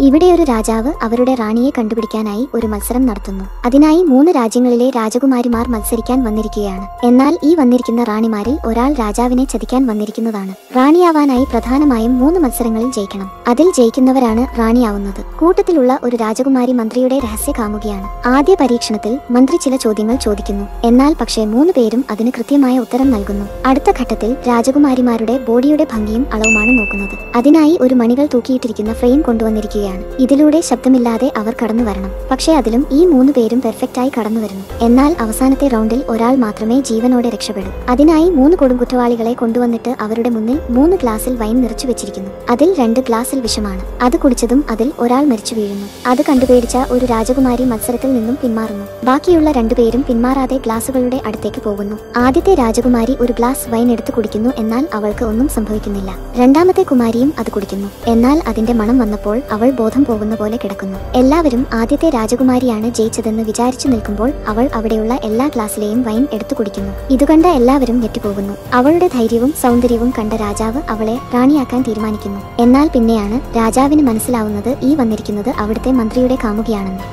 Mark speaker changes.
Speaker 1: ഇവിടെയൊരു രാജാവ് അവരുടെ റാണിയെ കണ്ടുപിടിക്കാനായി ഒരു മത്സരം നടത്തുന്നു. അതിനായി 3 രാജ്യങ്ങളിലെ രാജകുമാരിമാർ മത്സരിക്കാൻ വന്നിരിക്കുകയാണ്. എന്നാൽ ഈ വന്നിരിക്കുന്ന റാണിമാരിൽ ഒരാൾ രാജാവിനെ ചതിക്കാൻ വന്നിരിക്കുന്നതാണ്. റാണിയാവാനായി പ്രധാനമായും 3 മത്സരങ്ങളിൽ ജയിക്കണം. അതിൽ ജയിക്കുന്നവരാണ് റാണിയാവുന്നത്. കൂട്ടത്തിലുള്ള ഒരു രാജകുമാരി മന്ത്രിയുടെ രഹസ്യ കാമുകിയാണ്. ആദ്യ പരീക്ഷണത്തിൽ മന്ത്രി ചില ചോദ്യങ്ങൾ ചോദിക്കുന്നു. എന്നാൽ പക്ഷേ 3 പേരും അതിന് കൃത്യമായ ഉത്തരം നൽകുന്നു. അടുത്ത ഘട്ടത്തിൽ രാജകുമാരിമാരുടെ ബോഡിയുടെ ഭംഗിയും അളവുമാണ് നോക്കുന്നത്. അതിനായി ഒരു മണികൾ തൂക്കിയിട്ടിരിക്കുന്ന ഫ്രെയിം കൊണ്ടുവന്നിരിക്കുകയാണ്. ഇതിലൂടെ ശബ്ദമില്ലാതെ അവർ കടന്നു വരണം. പക്ഷേ അതിലും ഈ 3 പേരും പെർഫെക്റ്റായി കടന്നു വരുന്നു. എന്നാൽ അവസാനത്തെ റൗണ്ടിൽ ഒരാൾ മാത്രമേ ജീവനോടെ രക്ഷപ്പെടൂ. അതിനായി 3 കൊടുങ്കുറ്റവാളികളെ കൊണ്ടുവന്നിട്ട് അവരുടെ മുന്നിൽ 3 ഗ്ലാസിൽ വൈൻ നിറച്ചു വെച്ചിരിക്കുന്നു. അതിൽ 2 ഗ്ലാസിൽ വിഷമാണ്. അത് കുടിച്ചതും അതിൽ ഒരാൾ മരിച്ചു വീഴുന്നു. അത് കണ്ടുപേടിച്ച ഒരു രാജകുമാരി മത്സരത്തിൽ നിന്നും പിന്മാറുന്നു. ബാക്കിയുള്ള 2 പേരും പിന്മാറാതെ ഗ്ലാസുകളുടെ അടുത്തേക്ക് പോകുന്നു. ആദ്യത്തെ രാജകുമാരി ഒരു ഗ്ലാസ് വൈൻ എടുത്ത് കുടിക്കുന്നു. എന്നാൽ അവൾക്ക് ഒന്നും സംഭവിക്കുന്നില്ല. രണ്ടാമത്തെ കുമാരിയും അത് കുടിക്കുന്നു. എന്നാൽ അതിന്റെ മണം വന്നപ്പോൾ അവൾ ബോധം പോകുന്ന പോലെ കിടക്കുന്നു. എല്ലാവരും ആദ്യത്തെ രാജകുമാരിയാണ് ജയിച്ചതെന്ന് വിചാരിച്ചു നിൽക്കുമ്പോൾ അവൾ അവിടെയുള്ള എല്ലാ ഗ്ലാസ്സിലെയും വൈൻ എടുത്തു കുടിക്കുന്നു. ഇതുകണ്ട എല്ലാവരും ഞെട്ടിപ്പോകുന്നു. അവളുടെ ധൈര്യവും സൗന്ദര്യവും കണ്ട രാജാവ് അവളെ റാണിയാക്കാൻ തീരുമാനിക്കുന്നു. എന്നാൽ പിന്നെയാണ് രാജാവിന് മനസ്സിലാവുന്നത് ഈ വന്നിരിക്കുന്നത് അവിടുത്തെ മന്ത്രിയുടെ കാമുകിയാണെന്ന്.